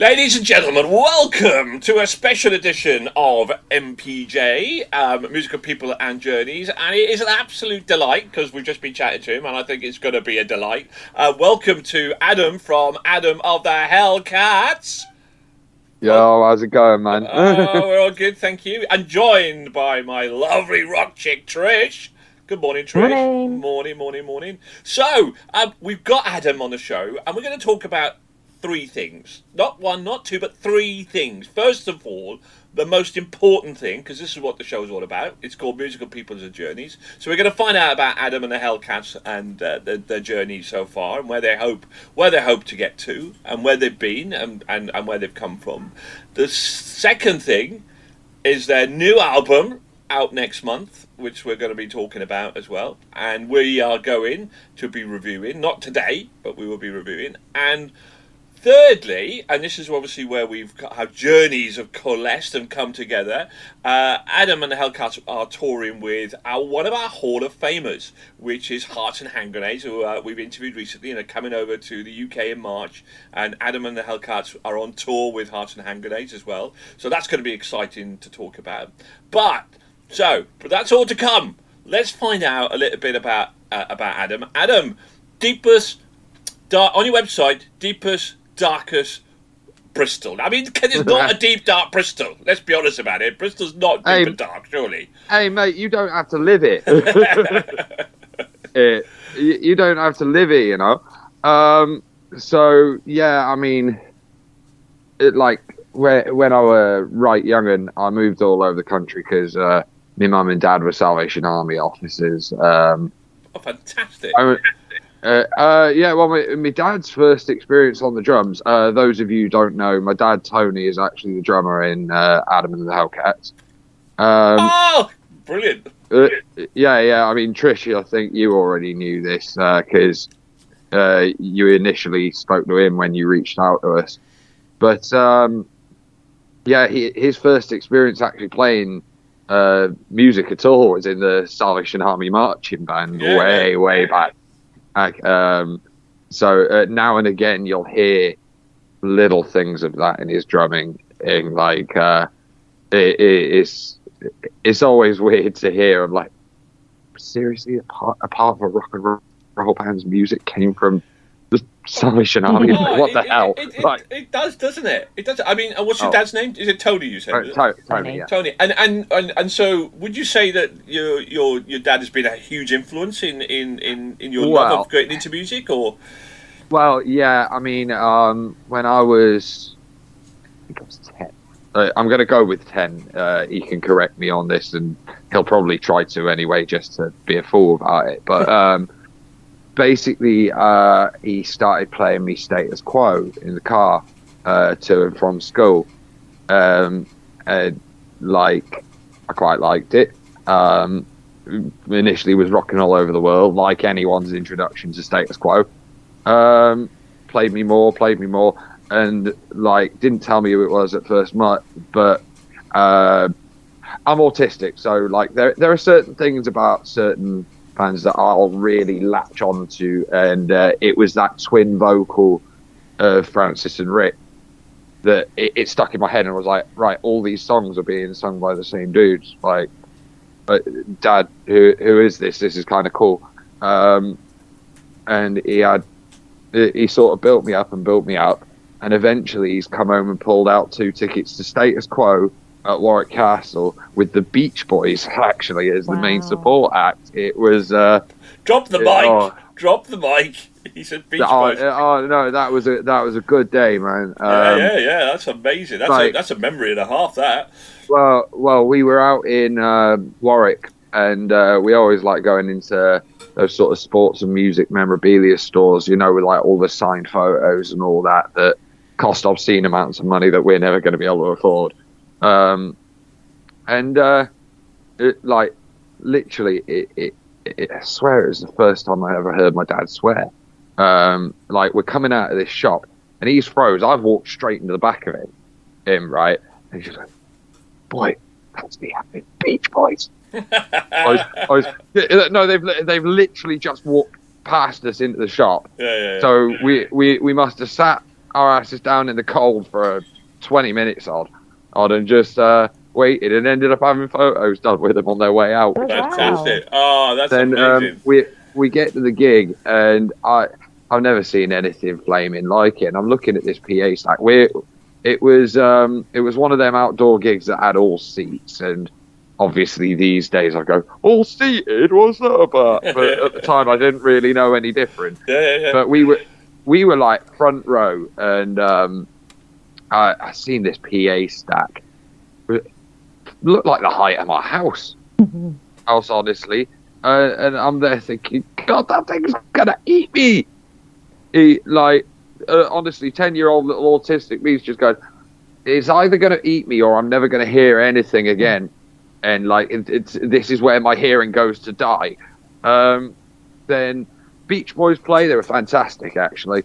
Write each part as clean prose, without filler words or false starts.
Ladies and gentlemen, welcome to a special edition of MPJ, Musical People and Journeys, and it is an absolute delight because we've just been chatting to him, and I think it's going to be a delight. Welcome to Adam from Adam of the Hellcats. Yo, how's it going, man? We're all good, thank you. And joined by my lovely rock chick, Trish. Good morning, Trish. Morning. So, we've got Adam on the show, and we're going to talk about three things. Not one, not two, but three things. First of all, the most important thing, because this is what the show is all about. It's called Musical Peoples and Journeys. So we're going to find out about Adam and the Hellcats and their journey so far, and where they hope to get to, and where they've been, and where they've come from. The second thing is their new album out next month, which we're going to be talking about as well. And we are going to be reviewing, not today, but we will be reviewing. And thirdly, and this is obviously where we've got how journeys have coalesced and come together, Adam and the Hellcats are touring with one of our Hall of Famers, which is Hearts and Hand Grenades, who we've interviewed recently and are coming over to the UK in March. And Adam and the Hellcats are on tour with Hearts and Hand Grenades as well. So that's going to be exciting to talk about. But that's all to come. Let's find out a little bit about Adam. Adam, on your website, deepest, darkest Bristol. I mean, it's not a deep, dark Bristol. Let's be honest about it. Bristol's not deep and dark, surely. Hey, mate, you don't have to live it. You don't have to live it, you know. So, yeah, I mean, when I was right young and I moved all over the country because my mum and dad were Salvation Army officers. Oh, fantastic. My dad's first experience on the drums, those of you who don't know, my dad Tony is actually the drummer in Adam and the Hellcats. Brilliant. Yeah, I mean, Trish, I think you already knew this because you initially spoke to him when you reached out to us. But his first experience actually playing music at all was in the Salvation Army marching band way back. So now and again you'll hear little things of that in his drumming, and it's always weird to hear. I'm like, seriously, a part of a rock and roll band's music came from the Salvation Army? What the hell? It does, doesn't it? It does. I mean, what's your dad's name? Is it Tony? You said Tony. Yeah. Tony. And so, would you say that your dad has been a huge influence in your love of getting into music, or? Well, yeah. I mean, when I was 10. I'm going to go with 10. He can correct me on this, and he'll probably try to anyway, just to be a fool about it. But basically, he started playing me Status Quo in the car to and from school. And I quite liked it. Initially was rocking all over the world, like anyone's introduction to Status Quo. Played me more, and didn't tell me who it was at first, but I'm autistic, so there are certain things about certain bands that I'll really latch on to, and it was that twin vocal of Francis and Rick that it stuck in my head, and I was like, right, all these songs are being sung by the same dudes. Like, Dad, who is this? This is kind of cool. And he sort of built me up, and eventually he's come home and pulled out 2 tickets to Status Quo at Warwick Castle with the Beach Boys actually as the main support act. It was drop the mic. He said Beach Boys. Oh no, that was a good day, man. Yeah, that's amazing. That's a memory and a half. That. Well, we were out in Warwick, and we always like going into those sort of sports and music memorabilia stores, you know, with all the signed photos and all that cost obscene amounts of money that we're never going to be able to afford. Literally, I swear it was the first time I ever heard my dad swear. We're coming out of this shop, and he's froze. I've walked straight into the back of him, right? And he's just like, boy, that's the happy Beach Boys. No, they've literally just walked past us into the shop. Yeah. So we must have sat our asses down in the cold for 20 minutes odd and just waited and ended up having photos done with them on their way out. Fantastic. Wow. Oh, that's then, amazing. We get to the gig and I've never seen anything flaming like it. And I'm looking at this PA stack. It was one of them outdoor gigs that had all seats, and obviously these days I go, all seated, what's that about? But at the time I didn't really know any different. Yeah. But we were like front row, and I seen this PA stack. It looked like the height of my house. Honestly. And I'm there thinking, God, that thing's gonna eat me. Honestly, 10-year-old little autistic me's just going, it's either gonna eat me or I'm never gonna hear anything again. And like, this is where my hearing goes to die. Then Beach Boys play. They were fantastic, actually.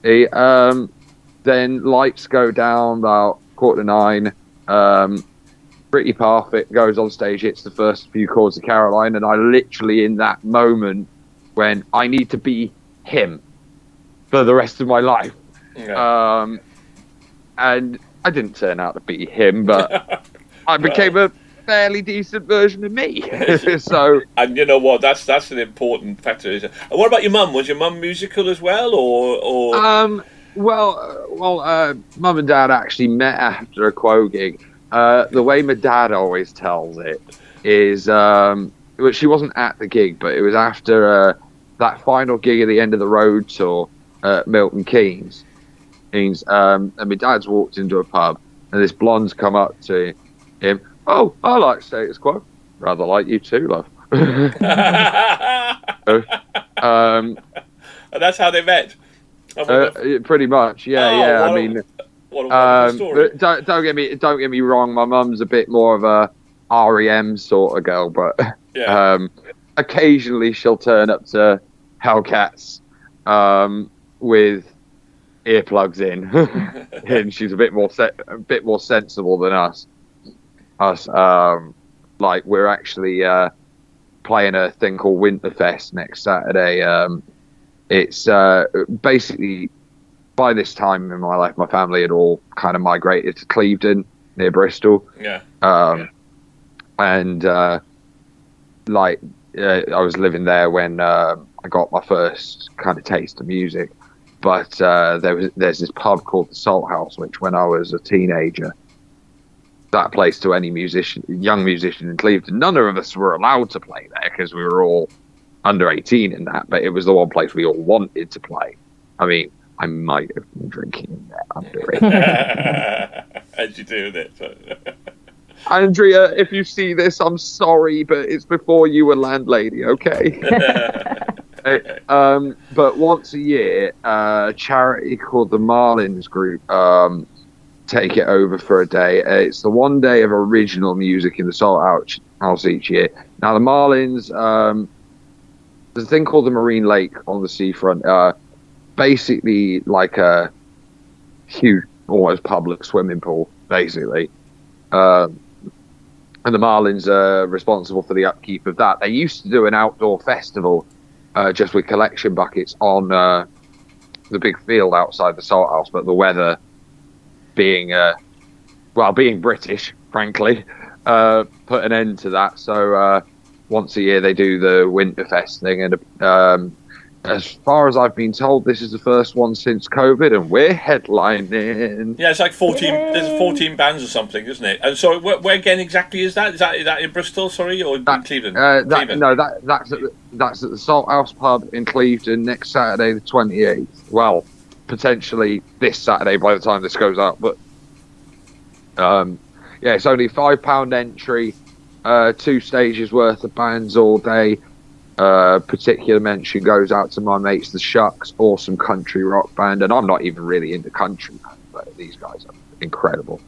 Then lights go down about 9:15. Pretty Perfect goes on stage, hits the first few chords of Caroline, and I literally, in that moment, when I need to be him for the rest of my life. Yeah. And I didn't turn out to be him, but I became a fairly decent version of me. So, and you know what? That's an important factor. Isn't it? And what about your mum? Was your mum musical as well, or? Well, mum and dad actually met after a Quo gig. The way my dad always tells it is, she wasn't at the gig, but it was after that final gig at the end of the road tour at Milton Keynes. And my dad's walked into a pub, and this blonde's come up to him. Oh, I like Status Quo. Rather like you too, love. And that's how they met. Pretty much, yeah. I mean. What a story. But don't get me wrong. My mum's a bit more of a REM sort of girl, but occasionally she'll turn up to Hellcats with earplugs in, and she's a bit more sensible than us. Like we're actually playing a thing called Winterfest next Saturday. It's basically. By this time in my life, my family had all kind of migrated to Clevedon near Bristol. Yeah. And I was living there when I got my first kind of taste of music. But there's this pub called the Salt House, which when I was a teenager, that place to any young musician in Clevedon, none of us were allowed to play there because we were all under 18 in that. But it was the one place we all wanted to play. I mean. I might have been drinking that under it. As you do with it. So. Andrea, if you see this, I'm sorry, but it's before you were landlady, okay? But once a year, a charity called the Marlins Group take it over for a day. It's the one day of original music in the Salt House each year. Now, the Marlins, there's a thing called the Marine Lake on the seafront. Basically like a huge, almost public swimming pool, basically. And the Marlins are responsible for the upkeep of that. They used to do an outdoor festival just with collection buckets on the big field outside the Salt House, but the weather being British, frankly, put an end to that. So once a year they do the Winterfest thing, and as far as I've been told, this is the first one since COVID, and we're headlining. Yeah, it's like 14. Yay. There's 14 bands or something, isn't it? And so, where again exactly is that? Is that in Bristol? Sorry, or in Cleveland? Cleveland? No, that's at the Salt House pub in Clevedon next Saturday, the 28th. Well, potentially this Saturday by the time this goes out, but it's only £5 entry, 2 stages worth of bands all day. Particular mention goes out to my mates, the Shucks, awesome country rock band, and I'm not even really into country, but these guys are incredible.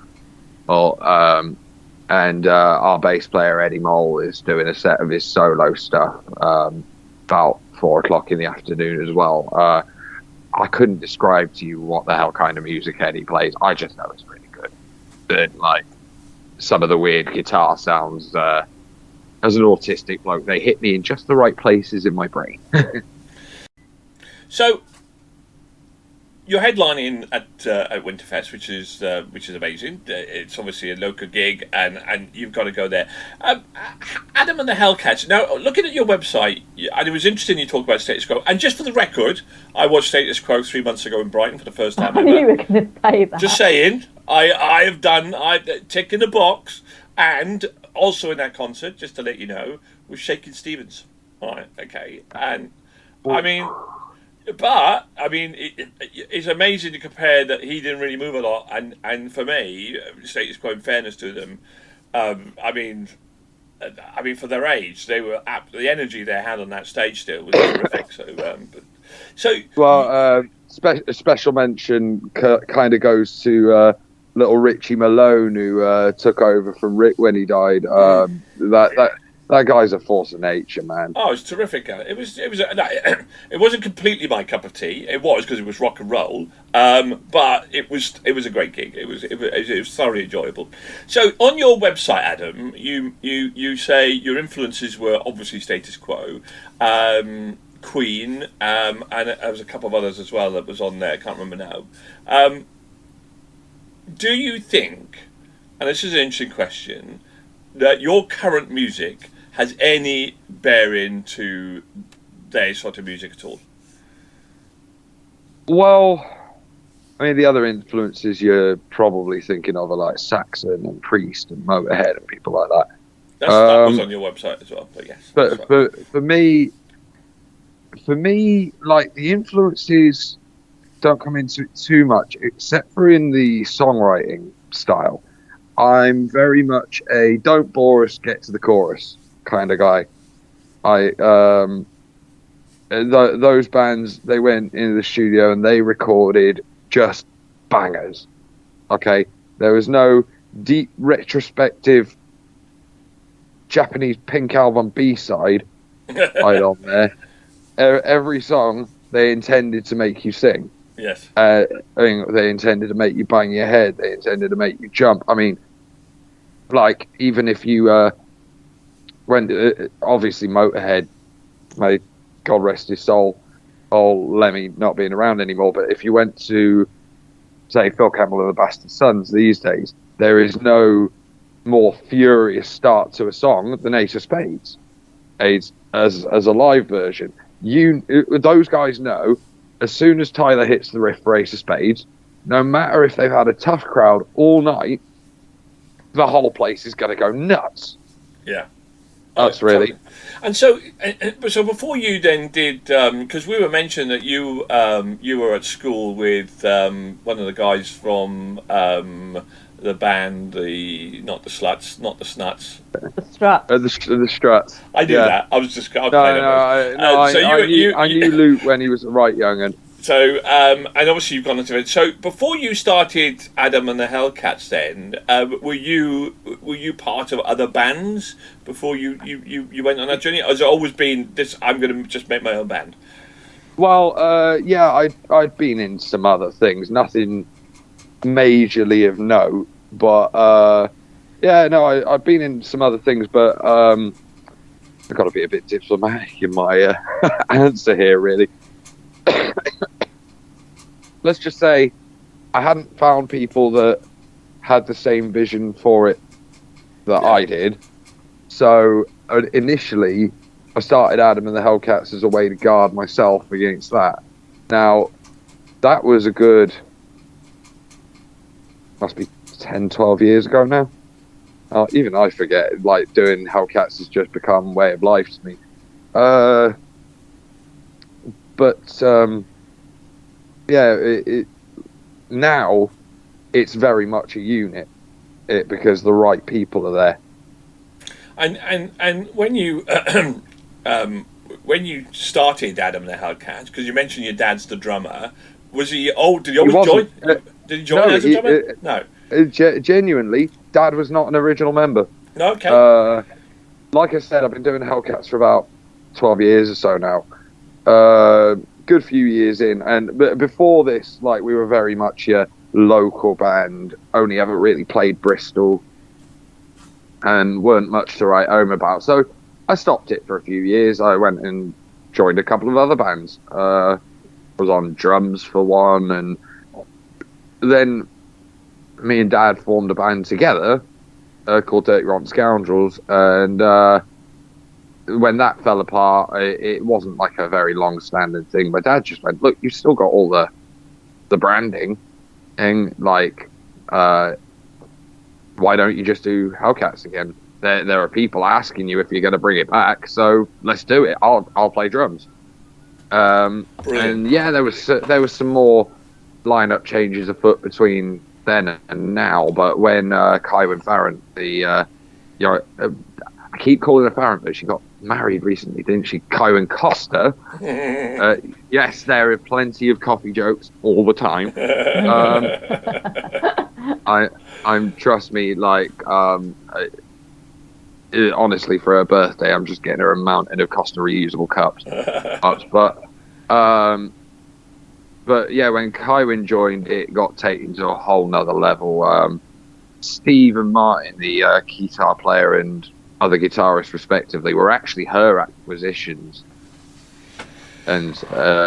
And our bass player Eddie Mole is doing a set of his solo stuff about 4:00 in the afternoon as well. I couldn't describe to you what the hell kind of music Eddie plays. I just know it's really good. But like some of the weird guitar sounds. As an autistic bloke, they hit me in just the right places in my brain. So, you're headlining at Winterfest, which is amazing. It's obviously a local gig, and you've got to go there. Adam and the Hellcats. Now, looking at your website, and it was interesting you talked about Status Quo. And just for the record, I watched Status Quo 3 months ago in Brighton for the first time. I knew you were going to say that. Just saying, I've taken the box, and also in that concert, just to let you know, was Shakin' Stevens. All right, okay, and I mean. But I mean, it's amazing to compare that he didn't really move a lot, and for me, Status Quo, in fairness to them, I mean, for their age, they were the energy they had on that stage still was terrific. Special mention kind of goes to little Richie Malone, who took over from Rick when he died. That guy's a force of nature, man. Oh, it's terrific. It wasn't completely my cup of tea. It was because it was rock and roll, but it was a great gig. It was thoroughly enjoyable. So on your website, Adam, you say your influences were obviously Status Quo, Queen, and there was a couple of others as well that was on there. I can't remember now. Do you think, and this is an interesting question, that your current music has any bearing to their sort of music at all? Well, I mean, the other influences you're probably thinking of are like Saxon and Priest and Motorhead and people like that. That was on your website as well, but yes. But for me, like the influences don't come into it too much, except for in the songwriting style. I'm very much a don't bore us, get to the chorus kind of guy. Those bands, they went into the studio and they recorded just bangers. Okay, there was no deep retrospective Japanese Pink album B-side on there. Every song they intended to make you sing. Yes. I mean, they intended to make you bang your head. They intended to make you jump. I mean, like, even if you went, obviously Motorhead, may God rest his soul, old Lemmy not being around anymore, but if you went to, say, Phil Campbell and the Bastard Sons these days, there is no more furious start to a song than Ace of Spades as a live version. Those guys know, as soon as Tyler hits the riff for Ace of Spades, no matter if they've had a tough crowd all night, the whole place is going to go nuts. Yeah. That's really. And so before you then did, because we were mentioning that you were at school with one of the guys from the band, not the Snuts. The Struts. The Struts. I knew that. I was just. I knew Luke when he was right young, and so and obviously you've gone into it. So before you started Adam and the Hellcats, then were you part of other bands before you went on that journey? Or has it always been this? I'm going to just make my own band. Well, yeah, I'd been in some other things, nothing majorly of note, but yeah, no, I've been in some other things, but I've got to be a bit diplomatic in my answer here, really. Let's just say I hadn't found people that had the same vision for it that I did. So initially, I started Adam and the Hellcats as a way to guard myself against that. Now, that was a good, must be 10, 12 years ago now. Even I forget, like, doing Hellcats has just become a way of life to me. Yeah, now it's very much a unit, because the right people are there. And when you when you started Adam and the Hellcats, because you mentioned your dad's the drummer, was he old? Did he always join? Did he join as a drummer? No. Genuinely, Dad was not an original member. No, okay. Like I said, I've been doing Hellcats for about 12 years or so now. Good few years in, and before this, like, we were very much a local band, only ever really played Bristol, and weren't much to write home about. So I stopped it for a few years. I went and joined a couple of other bands. was on drums for one, and then me and Dad formed a band together called Dirty Rotten Scoundrels, and when that fell apart, it wasn't like a very long-standing thing. My dad just went, "Look, you've still got all the branding, and like, why don't you just do Hellcats again? There are people asking you if you're going to bring it back, so let's do it. I'll play drums." And yeah, there was some more lineup changes afoot between then and now. But when Kywin Farron, I keep calling her Farron, but she got married recently, didn't she? Kywin Costa. Yes, there are plenty of coffee jokes all the time. I'm trust me, like honestly, for her birthday, I'm just getting her a mountain of Costa reusable cups. But yeah, when Kywin joined, it got taken to a whole nother level. Steve and Martin, the guitar player and other guitarists respectively, were actually her acquisitions, and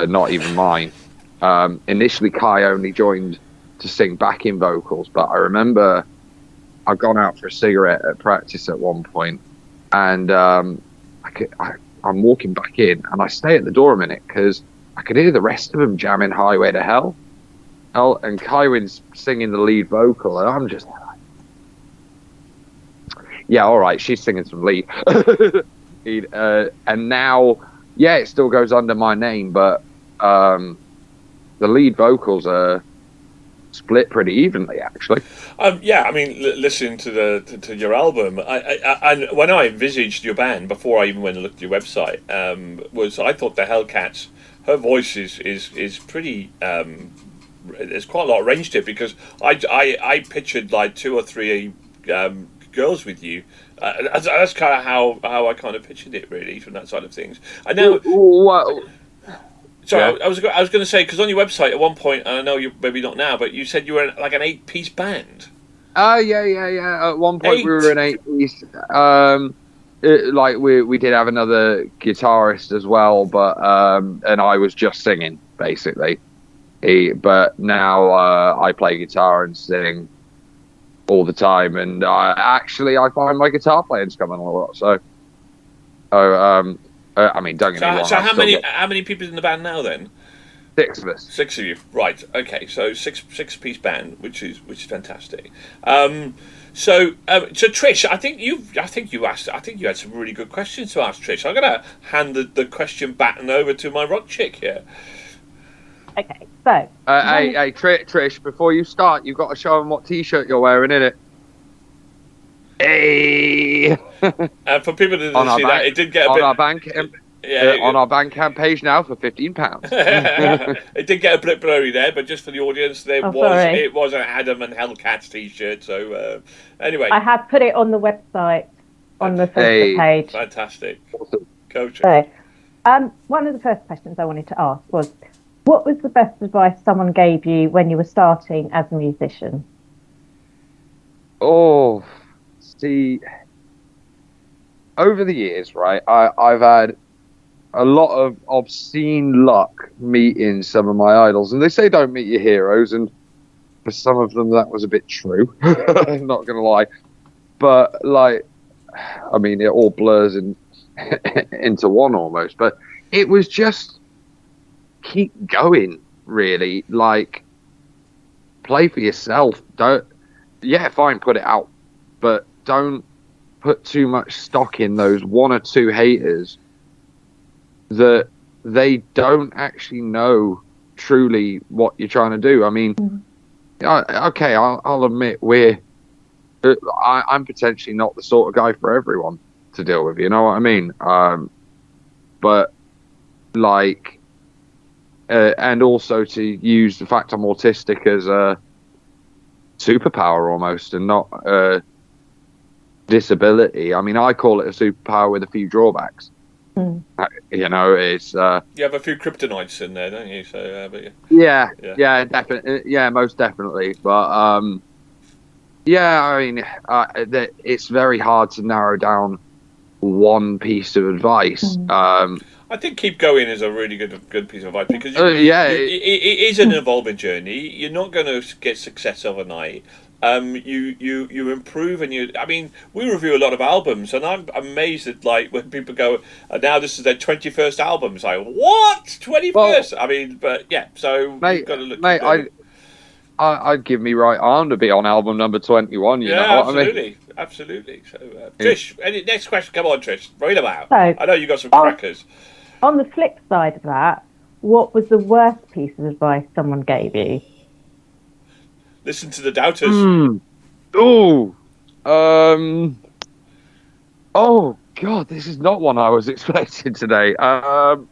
not even mine. Initially, Kai only joined to sing backing vocals, but I remember I'd gone out for a cigarette at practice at one point, and I'm walking back in, and I stay at the door a minute because I could hear the rest of them jamming Highway to Hell, and Kywin's singing the lead vocal, and I'm just like, yeah, all right, she's singing some lead. And now, yeah, it still goes under my name, but the lead vocals are split pretty evenly, actually. Yeah, I mean, listening to your album, I when I envisaged your band before I even went and looked at your website, I thought the Hellcats, her voice is pretty. There's quite a lot of range to it, because I pictured like 2 or 3 girls with you. That's kind of how I kind of pictured it, really, from that side of things. I know. Sorry, yeah. I was going to say, because on your website at one point, and I know you maybe not now, but you said you were like an 8-piece band. Yeah. At one point we were an 8-piece. Like we did have another guitarist as well, but and I was just singing basically. But now I play guitar and sing all the time, and I find my guitar playing's coming a lot. So, I mean, don't get me wrong. So how many people in the band now then? 6 of us. 6 of you, right? Okay, so six-piece band, which is fantastic. So Trish, I think you had some really good questions to ask, Trish. I'm gonna hand the question back and over to my rock chick here. Okay, so hey, Trish, before you start, you've got to show them what T-shirt you're wearing, innit? Hey! And for people that didn't see that, it did get a bit... On our Bandcamp page now for £15. It did get a bit blurry there, but just for the audience, it was an Adam and Hellcats T-shirt. So anyway, I have put it on the website on the Facebook page. Fantastic. Awesome. Coach. So, one of the first questions I wanted to ask was, what was the best advice someone gave you when you were starting as a musician? Oh, see, over the years, right, I've had a lot of obscene luck meeting some of my idols, and they say don't meet your heroes, and for some of them that was a bit true. I'm not gonna lie, but like, I mean, it all blurs into one almost, but it was just keep going, really. Like, play for yourself. Fine, put it out, but don't put too much stock in those 1 or 2 haters that they don't actually know truly what you're trying to do. I mean, okay, I'll admit I'm potentially not the sort of guy for everyone to deal with, you know what I mean? But like, and also to use the fact I'm autistic as a superpower almost, and not a disability. I mean, I call it a superpower with a few drawbacks. You know, it's you have a few kryptonites in there, don't you? So, but yeah, definitely, yeah, most definitely. But yeah, I mean, it's very hard to narrow down one piece of advice. I think keep going is a really good piece of advice because it is an evolving journey. You're not going to get success overnight. You improve and I mean, we review a lot of albums, and I'm amazed at like when people go, now this is their 21st album. It's like, what 21st? Well, I mean, but yeah. So mate, you've got to look. Mate, I'd give me right arm to be on album number 21. You know absolutely, what I mean? Absolutely. So, Trish, next question. Come on, Trish, read them out. So, I know you got some crackers. On the flip side of that, what was the worst piece of advice someone gave you? Listen to the doubters. Oh God, this is not one I was expecting today. You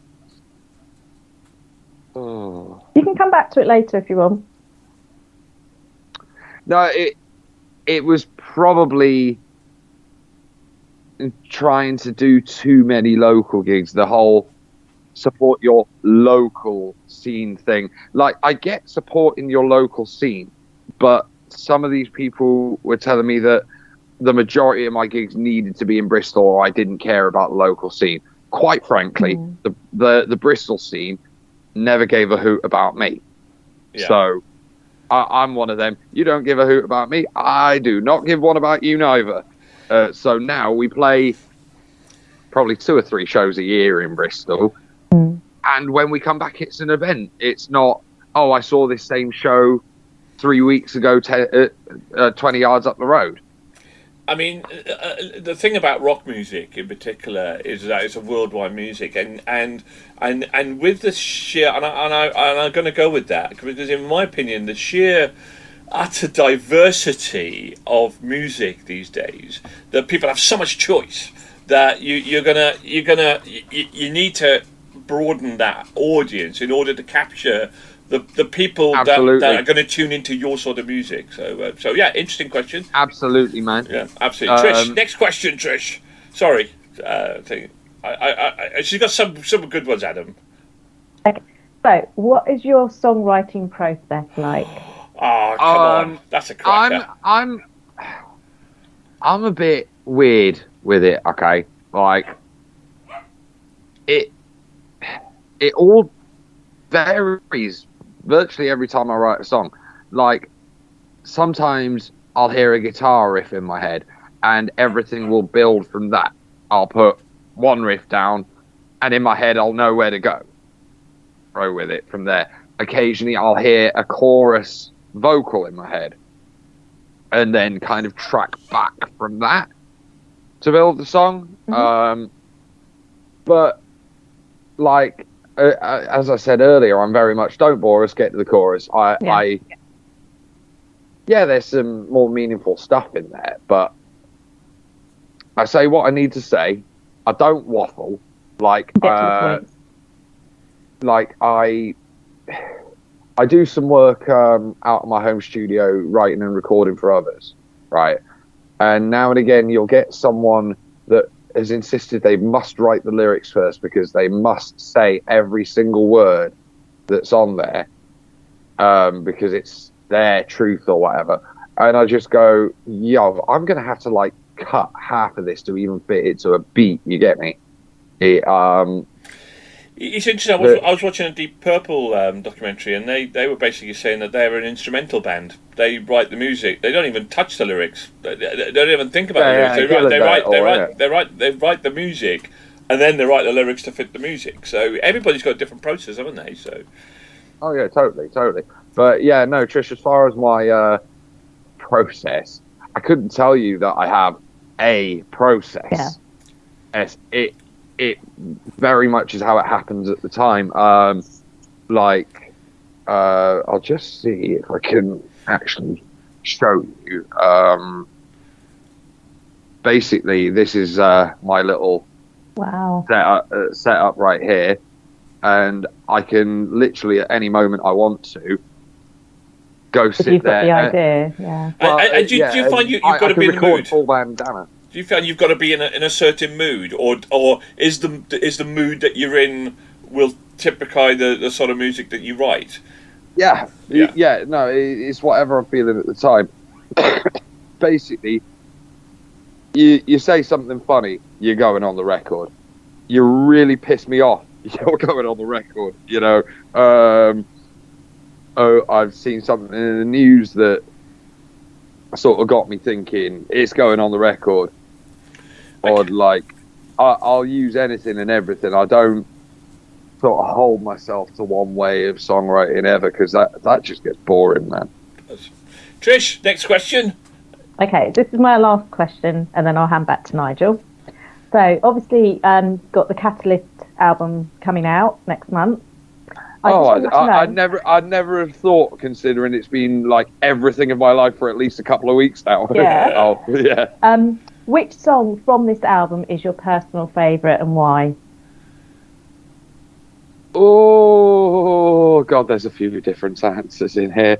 can come back to it later if you want. No, it was probably trying to do too many local gigs. The whole support your local scene thing. Like, I get support in your local scene, but some of these people were telling me that the majority of my gigs needed to be in Bristol, or I didn't care about the local scene. Quite frankly, the Bristol scene never gave a hoot about me. Yeah. So I'm one of them. You don't give a hoot about me. I do not give one about you neither. So now we play probably 2 or 3 shows a year in Bristol. And when we come back, it's an event. It's not, oh, I saw this same show 3 weeks ago, 20 yards up the road. I mean, the thing about rock music in particular is that it's a worldwide music, and with the sheer, and I'm going to go with that because, in my opinion, the sheer utter diversity of music these days, that people have so much choice that you need to broaden that audience in order to capture the people that are going to tune into your sort of music. So yeah, interesting question. Absolutely, man. Yeah, absolutely. Trish, next question, Trish. Sorry, she's got some good ones, Adam. Okay. So, what is your songwriting process like? Oh, come on, that's a cracker. I'm a bit weird with it. Okay, like it all varies virtually every time I write a song. Like, sometimes I'll hear a guitar riff in my head and everything will build from that. I'll put one riff down and in my head I'll know where to go with it from there. Occasionally I'll hear a chorus vocal in my head and then kind of track back from that to build the song. But like, as I said earlier, I'm very much don't bore us, get to the chorus. There's some more meaningful stuff in there, but I say what I need to say. I don't waffle. Like I do some work out of my home studio, writing and recording for others, right? And now and again, you'll get someone that has insisted they must write the lyrics first because they must say every single word that's on there because it's their truth or whatever. And I just go, yo, I'm going to have to like cut half of this to even fit it to a beat. You get me? It's interesting. I was watching a Deep Purple documentary, and they were basically saying that they're an instrumental band. They write the music. They don't even touch the lyrics. They don't even think about the lyrics. They write the music, and then they write the lyrics to fit the music. So everybody's got a different process, haven't they? So. Oh yeah, totally. But yeah, no, Trish. As far as my process, I couldn't tell you that I have a process. Yeah. It very much is how it happens at the time. I'll just see if I can actually show you. Basically, this is my little setup right here, and I can literally at any moment I want to go sit there. Got the idea, yeah. And do you find you've got to be in the mood? Full bandana. Do you find you've got to be in a certain mood, or is the mood that you're in will typify the sort of music that you write? Yeah. No, it's whatever I'm feeling at the time. Basically, you say something funny, you're going on the record. you really pissed me off. You're going on the record, you know. I've seen something in the news that sort of got me thinking, it's going on the record. Or like, I'll use anything and everything. I don't sort of hold myself to one way of songwriting ever, because that just gets boring, man. Trish, next question. Okay, this is my last question, and then I'll hand back to Nigel. So, obviously, got the Catalyst album coming out next month. I'd never have thought, considering it's been like everything in my life for at least a couple of weeks now. Yeah. Oh, yeah. Which song from this album is your personal favourite, and why? Oh God, there's a few different answers in here.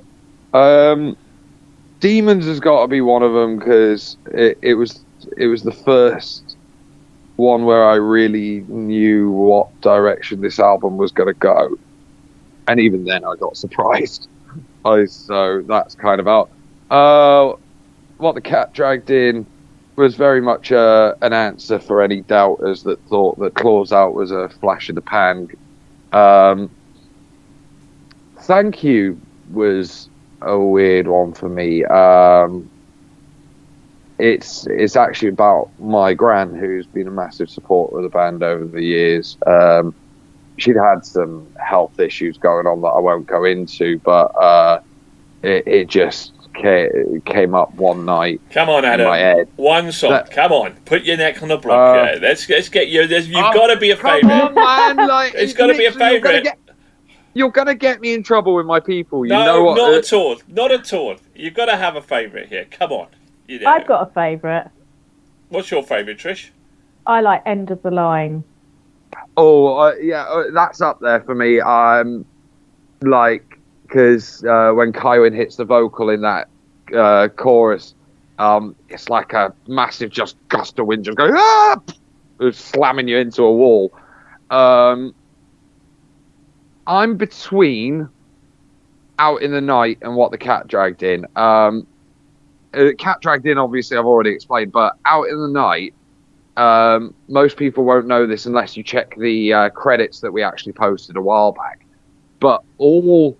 Demons has got to be one of them, because it was the first one where I really knew what direction this album was going to go, and even then I got surprised. So that's kind of out. What the Cat Dragged In was very much an answer for any doubters that thought that Claws Out was a flash in the pan. Thank You was a weird one for me. It's actually about my gran, who's been a massive supporter of the band over the years. She'd had some health issues going on that I won't go into, but it just came up one night. Come on, Adam. In my head. One song. Come on. Put your neck on the block. Let's get you. You've got to be a favourite. Come on, man. Like, it's got to be a favourite. You're going to get me in trouble with my people. You no, know what? Not at all. Not at all. You've got to have a favourite here. Come on. You know. I've got a favourite. What's your favourite, Trish? I like End of the Line. Oh, yeah, that's up there for me. Because when Kywin hits the vocal in that chorus, it's like a massive just gust of wind just going, ah! Slamming you into a wall. I'm between Out in the Night and What the Cat Dragged In. Cat Dragged In, obviously, I've already explained, but Out in the Night, most people won't know this unless you check the credits that we actually posted a while back. But all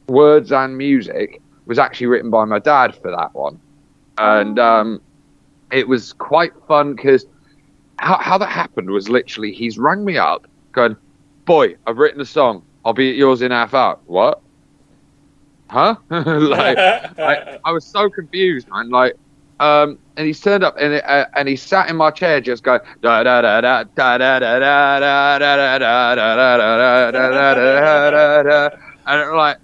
words and music was actually written by my dad for that one. And it was quite fun, because how that happened was literally he's rang me up going, boy, I've written a song. I'll be at yours in half hour. What? Huh? I was so confused, man. And he's turned up and he sat in my chair just going da da da da da da da da da da da da da da da, and I'm like,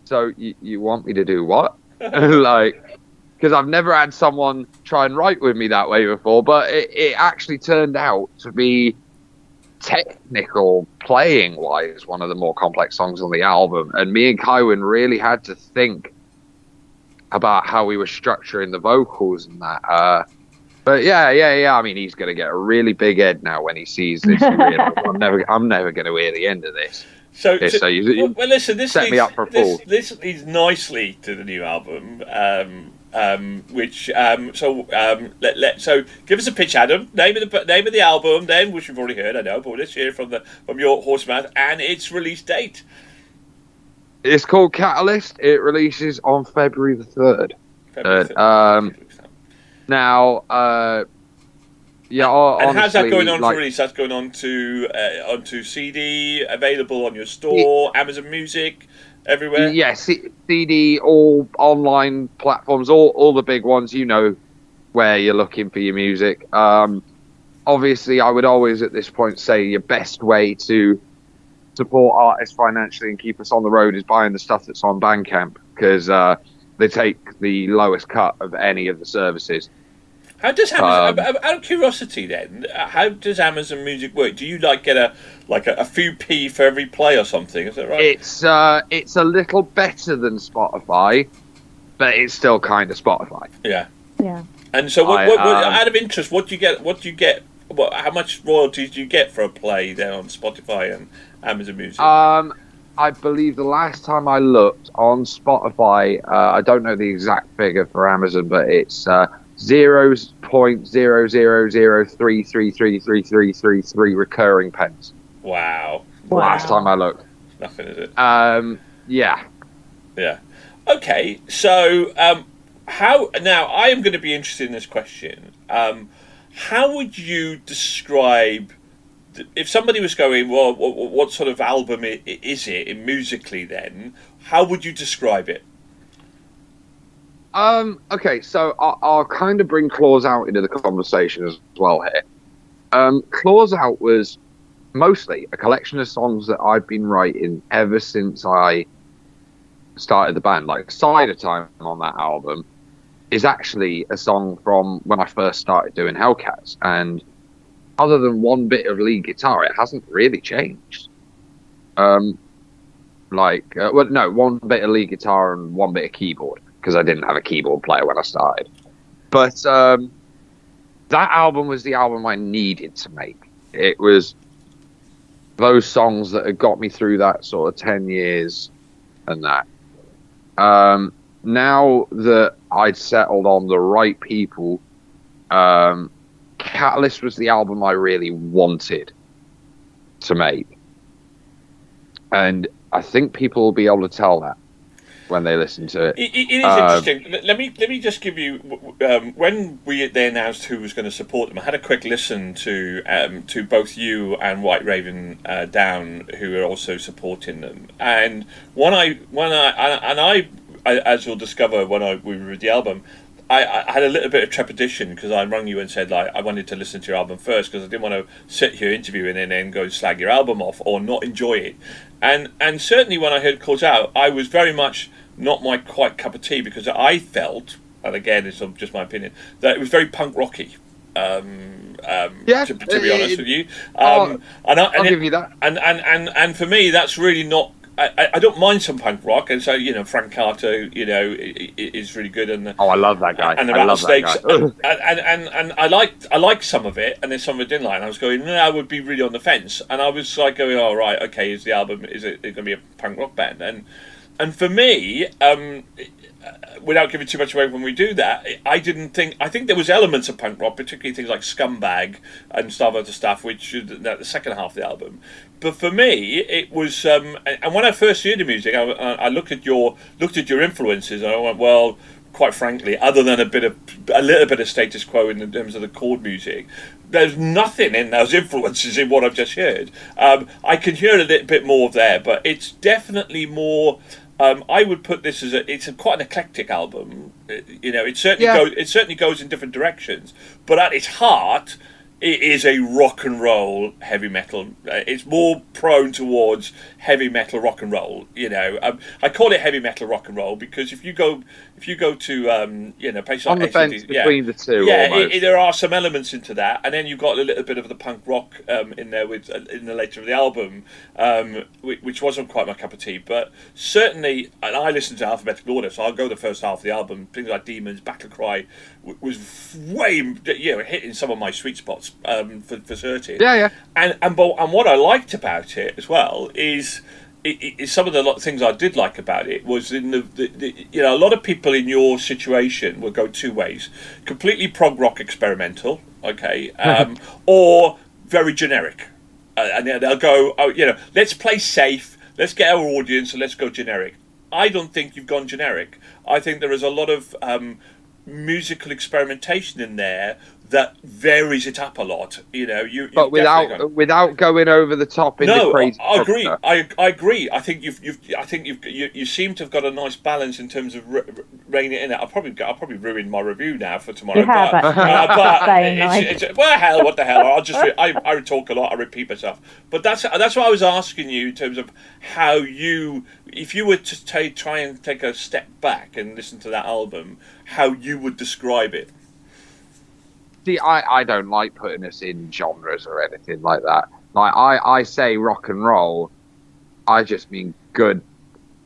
so you want me to do what? Because I've never had someone try and write with me that way before, but it actually turned out to be technical playing wise one of the more complex songs on the album, and me and Kywin really had to think about how we were structuring the vocals and that. But yeah. I mean, he's going to get a really big head now when he sees this. I'm never going to hear the end of this. So listen, this set me up for a fall. This leads nicely to the new album. So give us a pitch, Adam. Name of the album, then, which we've already heard, I know, but let's hear from your horse's mouth, and its release date. It's called Catalyst. It releases on February the 3rd. Now, honestly, and how's that going on for release? That's going on onto CD, available on your store, Amazon Music, everywhere. Yeah, CD, all online platforms, all the big ones. You know where you're looking for your music. Obviously, I would always at this point say your best way to support artists financially and keep us on the road is buying the stuff that's on Bandcamp, because they take the lowest cut of any of the services. How does Amazon, out of curiosity then, how does Amazon Music work? Do you get a few p for every play or something? Is that right? It's a little better than Spotify, but it's still kind of Spotify. Yeah. Yeah. And so, what out of interest, what do you get? How much royalties do you get for a play there on Spotify and Amazon Music? I believe the last time I looked on Spotify, I don't know the exact figure for Amazon, but it's 0.0003333333 recurring pence. Wow. Last time I looked. Nothing, is it? Yeah. Yeah. Okay. So, how now? I am going to be interested in this question. How would you describe if somebody was going? Well, what sort of album is it musically? Then, how would you describe it? Okay, so I'll kind of bring Claws Out into the conversation as well here. Claws Out was mostly a collection of songs that I've been writing ever since I started the band. Like Cider Time on that album is actually a song from when I first started doing Hellcats, and other than one bit of lead guitar, it hasn't really changed. One bit of lead guitar and one bit of keyboard, because I didn't have a keyboard player when I started. But that album was the album I needed to make. It was those songs that had got me through that sort of 10 years and that. Now that I'd settled on the right people, Catalyst was the album I really wanted to make. And I think people will be able to tell that when they listen to it. It is interesting. Let me just give you when they announced who was going to support them. I had a quick listen to both you and White Raven Down, who are also supporting them. And I as you'll discover when we reviewed the album, I had a little bit of trepidation because I rang you and said I wanted to listen to your album first because I didn't want to sit here interviewing and then go slag your album off or not enjoy it. And certainly when I heard Calls Out, I was very much not my quite cup of tea because I felt, and again it's just my opinion, that it was very punk rocky. To be honest with you, I'll give you that. And for me, that's really not. I don't mind some punk rock, and so Frank Carter, is really good, and I love that guy. And the Rattlesnakes, and I liked some of it, and then some of it didn't like. And I was going, no, I would be really on the fence, and I was like going, oh right, okay, is it going to be a punk rock band? And for me, without giving too much away when we do that, I think there was elements of punk rock, particularly things like Scumbag and other stuff, which is the second half of the album. But for me, it was, and when I first heard the music, I looked at your influences, and I went, well, quite frankly, other than a little bit of Status Quo in terms of the chord music, there's nothing in those influences in what I've just heard. I can hear a little bit more there, but it's definitely more. I would put this as it's quite an eclectic album. It certainly goes in different directions, but at its heart, it is a rock and roll heavy metal. It's more prone towards heavy metal rock and roll. I call it heavy metal rock and roll because if you go to places on like the fence between the two, there are some elements into that, and then you've got a little bit of the punk rock in there with in the later of the album, which wasn't quite my cup of tea. But certainly, and I listened to alphabetical order, so I'll go the first half of the album. Things like Demons, Battle Cry was way hitting some of my sweet spots for certain. And what I liked about it as well is some of the things I did like about it was in a lot of people in your situation will go two ways: completely prog rock experimental, or very generic, and they'll go, let's play safe, let's get our audience, and let's go generic. I don't think you've gone generic. I think there is a lot of musical experimentation in there that varies it up a lot, but without going over the top. I agree. I agree. I think you seem to have got a nice balance in terms of reining it in. I'll probably ruin my review now for tomorrow. You have, well, hell, what the hell? I talk a lot. I repeat myself. But that's what I was asking you in terms of how if you were to try and take a step back and listen to that album, how you would describe it. See, I don't like putting us in genres or anything like that. Like I say rock and roll, I just mean good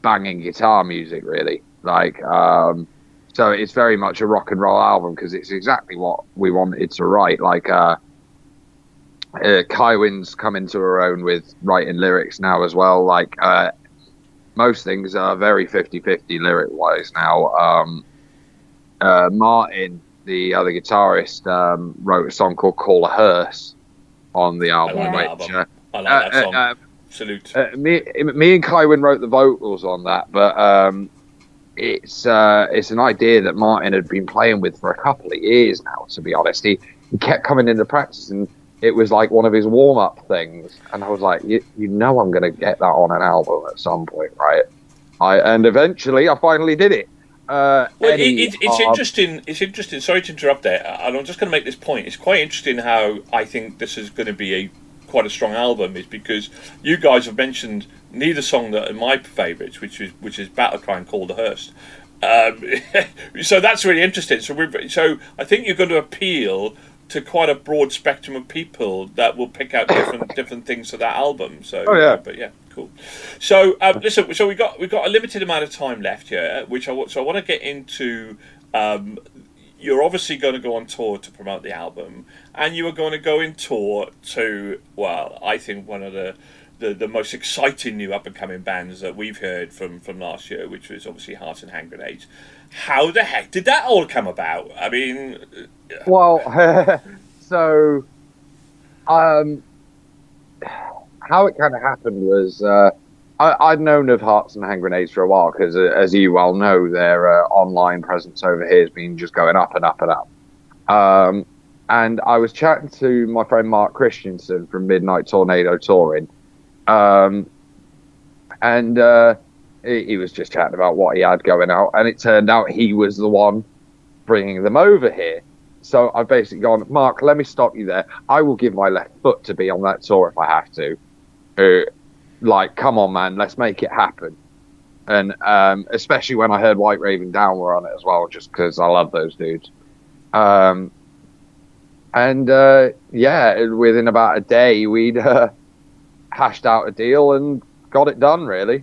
banging guitar music, really. So it's very much a rock and roll album because it's exactly what we wanted to write. Kywin's come into her own with writing lyrics now as well. most things are very 50-50 lyric-wise now. Martin, the other guitarist, wrote a song called Call a Hearse on the album. I like that album. I like that song. Salute. Me and Kywin wrote the vocals on that, but it's an idea that Martin had been playing with for a couple of years now, to be honest. He kept coming into practice, and it was like one of his warm-up things. And I was like, you know I'm going to get that on an album at some point, right? And eventually I finally did it. It's interesting. It's interesting. Sorry to interrupt there. And I'm just going to make this point. It's quite interesting how I think this is going to be quite a strong album, is because you guys have mentioned neither song that are my favourites, which is Battle Cry and Call the Hearse. So that's really interesting. So I think you're going to appeal to quite a broad spectrum of people that will pick out different things for that album. So, but yeah, cool. So listen, so we got a limited amount of time left here, which I want to get into. You're obviously going to go on tour to promote the album, and you are going to go in tour to, well, I think one of the most exciting new up and coming bands that we've heard from last year, which was obviously Hearts and Hand Grenades. How the heck did that all come about? I mean, well, so how it kind of happened was I'd known of Hearts and Hand Grenades for a while because, as you well know, their online presence over here has been just going up and up and up. And I was chatting to my friend Mark Christensen from Midnight Tornado Touring, and he was just chatting about what he had going out, and it turned out he was the one bringing them over here. So I've basically gone, Mark, let me stop you there. I will give my left foot to be on that tour if I have to. Like, come on, man, let's make it happen. And especially when I heard White Raven Down were on it as well, just because I love those dudes. Yeah, within about a day, we'd hashed out a deal and got it done, really.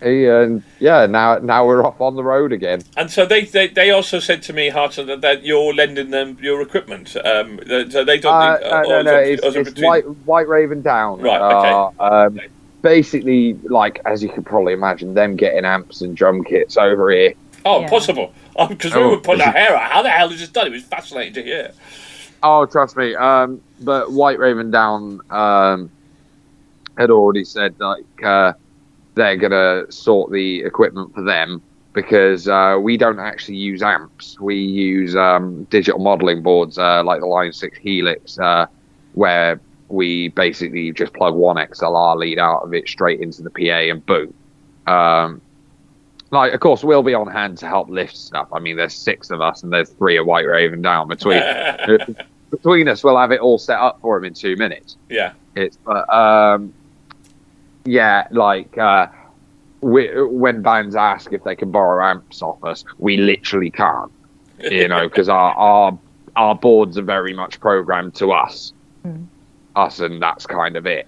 And yeah, now we're off on the road again. And so they also said to me, Harton, that you're lending them your equipment. So they don't. It's White Raven Down. Right. Okay. Basically, like, as you can probably imagine, them getting amps and drum kits over here. Oh, yeah. Possible. Because we were putting our hair out. How the hell is this done? It was fascinating to hear. Oh, trust me. But White Raven Down had already said, like, they're going to sort the equipment for them because we don't actually use amps. We use digital modelling boards like the Line 6 Helix, where we basically just plug one XLR lead out of it straight into the PA and boom. Like, of course, we'll be on hand to help lift stuff. I mean, there's 6 of us and there's 3 of White Raven Down. Between us, we'll have it all set up for them in 2 minutes. Yeah. Yeah, like, when bands ask if they can borrow amps off us, we literally can't, because our boards are very much programmed to us, and that's kind of it.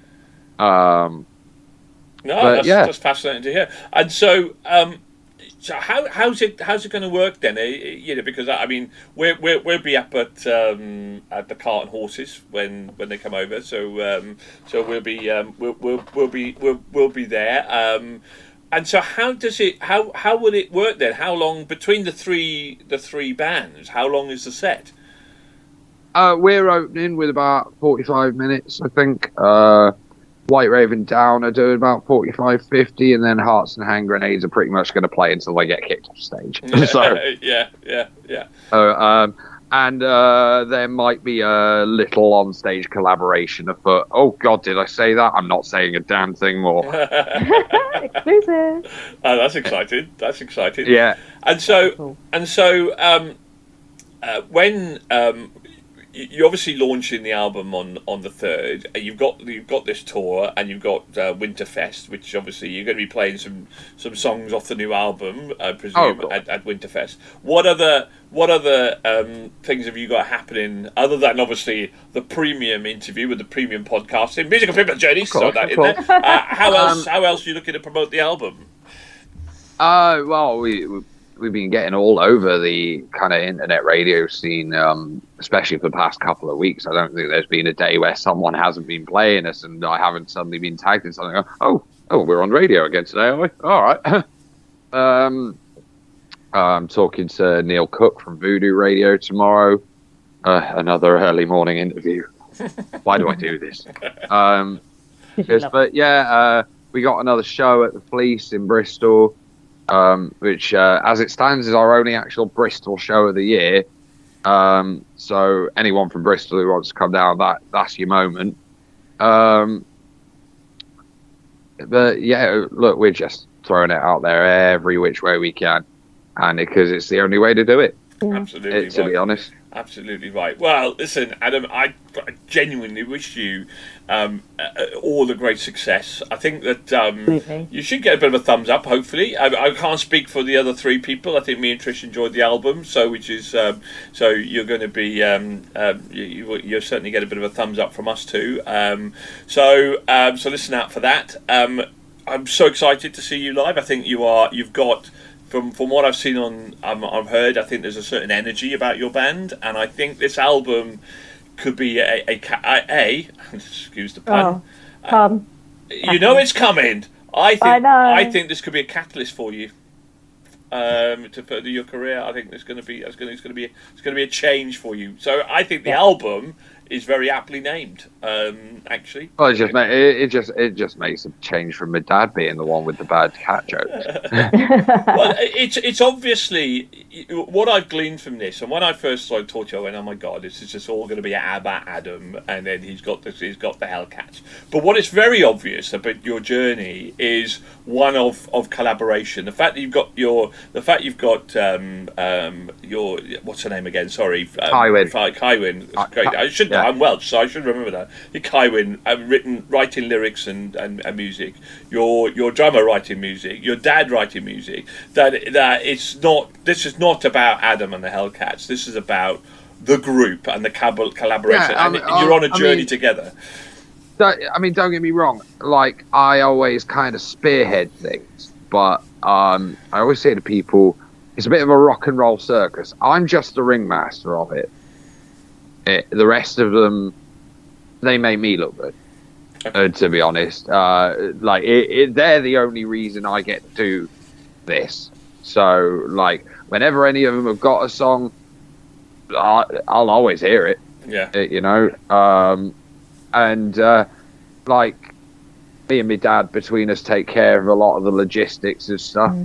That's fascinating to hear. And so, how's it going to work then? Because I mean, we'll be up at the Cart and Horses when they come over. So we'll be there. And so how would it work then? How long between the three bands? How long is the set? We're opening with about 45 minutes, I think. White Raven Down are doing about 45, 50, and then Hearts and Hand Grenades are pretty much going to play until they get kicked off stage. Yeah. And there might be a little on-stage collaboration afoot. Oh, God, did I say that? I'm not saying a damn thing more. Exclusive. Oh, that's exciting. That's exciting. Yeah. And so, when you're obviously launching the album on the 3rd, and you've got this tour, and you've got Winterfest, which obviously you're going to be playing some songs off the new album, I presume, at Winterfest. What other things have you got happening other than obviously the premium interview with the premium podcasting, Musical People Journeys? So that in there. How else are you looking to promote the album? Well, we've been getting all over the kind of internet radio scene, especially for the past couple of weeks. I don't think there's been a day where someone hasn't been playing us and I haven't suddenly been tagged in something. Oh, we're on radio again today, are we? All right. I'm talking to Neil Cook from Voodoo Radio tomorrow. Another early morning interview. Why do I do this? But yeah, we got another show at the Fleece in Bristol, which, as it stands, is our only actual Bristol show of the year. So anyone from Bristol who wants to come down, that's your moment. But yeah, look, we're just throwing it out there every which way we can, and because it's the only way to do it. Absolutely, to be honest. Absolutely right. Well, listen, Adam, I genuinely wish you all the great success. I think that you should get a bit of a thumbs up, hopefully. I can't speak for the other three people. I think me and Trish enjoyed the album, so you're going to be you'll certainly get a bit of a thumbs up from us too. So listen out for that. I'm so excited to see you live. I think you've got. From what I've seen I've heard, I think there's a certain energy about your band, and I think this album could be a excuse the pun. You know it's coming. I think this could be a catalyst for you to further your career. I think it's going to be a change for you. So I think the album is very aptly named, actually. Well, it just makes a change from my dad being the one with the bad cat jokes. Well, it's obviously what I've gleaned from this, and when I first started talking to you, I went, "Oh my God, this is just all going to be about Adam," and then he's got the Hellcats. But what is very obvious about your journey is one of collaboration. The fact that you've got your what's her name again? Sorry, Kywin. Great. I should know. I'm Welsh, so I should remember that. Your Kywin, writing lyrics and music. Your drummer writing music. Your dad writing music. That it's not. This is not about Adam and the Hellcats. This is about the group and the collaboration. And you're on a journey together. Don't get me wrong. Like, I always kind of spearhead things, but I always say to people, it's a bit of a rock and roll circus. I'm just the ringmaster of it. The rest of them, they make me look good. To be honest, they're the only reason I get to do this. So, like, whenever any of them have got a song, I'll always hear it. Yeah. Like, me and my dad, between us, take care of a lot of the logistics of stuff,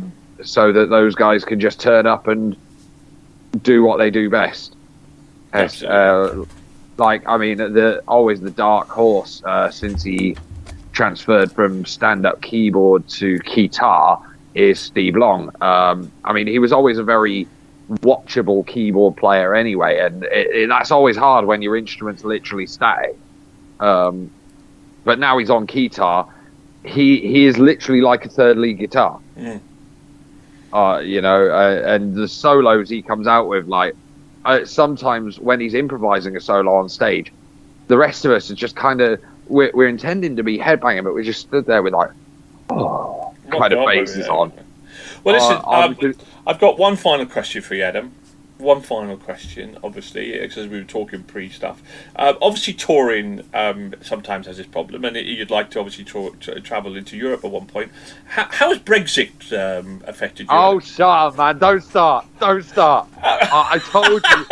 so that those guys can just turn up and do what they do best. Always the dark horse since he transferred from stand-up keyboard to guitar is Steve Long. He was always a very watchable keyboard player anyway, and that's always hard when your instrument's literally static. But now he's on guitar. He is literally like a third lead guitar. And the solos he comes out with, like, sometimes when he's improvising a solo on stage, the rest of us are just kind of we're intending to be headbanging, but we just stood there with like kind of basses on. Well, listen, I've got one final question for you, Adam. One final question, obviously, because we were talking pre-stuff. Obviously, touring sometimes has this problem, and you'd like to obviously travel into Europe at one point. How has Brexit affected you? Oh, shut up, man! Don't start! I told you.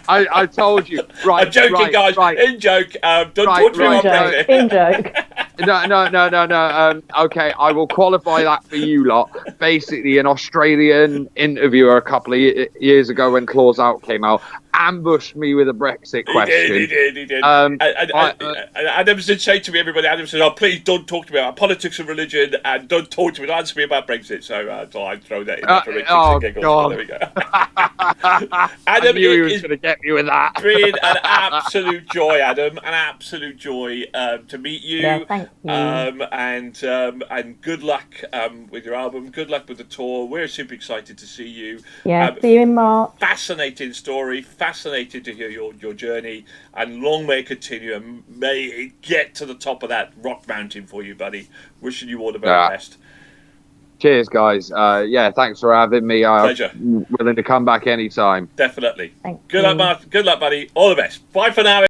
I told you. Right. I'm joking, guys. Right. In joke. Don't talk to me about Brexit. In joke. No. Okay, I will qualify that for you lot. Basically, an Australian interviewer a couple of years ago, when Claws Out came out, ambushed me with a Brexit question. He did. Adam did say to me, Adam said, "Oh, please don't talk to me about politics and religion, and don't talk to me, don't answer me about Brexit." So I'd throw that in there for Richard and giggles. God. There we go. I Adam, knew he was going to get me with that. Been an absolute joy, Adam. An absolute joy to meet you. Yeah, thank you. And good luck with your album. Good luck with the tour. We're super excited to see you. Yeah, see you in March. Fascinating story. Fascinated to hear your journey, and long may it continue, and may it get to the top of that rock mountain for you, buddy. Wishing you all the very best. Cheers, guys. Yeah, thanks for having me. Pleasure. I'm willing to come back anytime. Definitely. Thank Good you. luck, Mark. Good luck, buddy. All the best. Bye for now.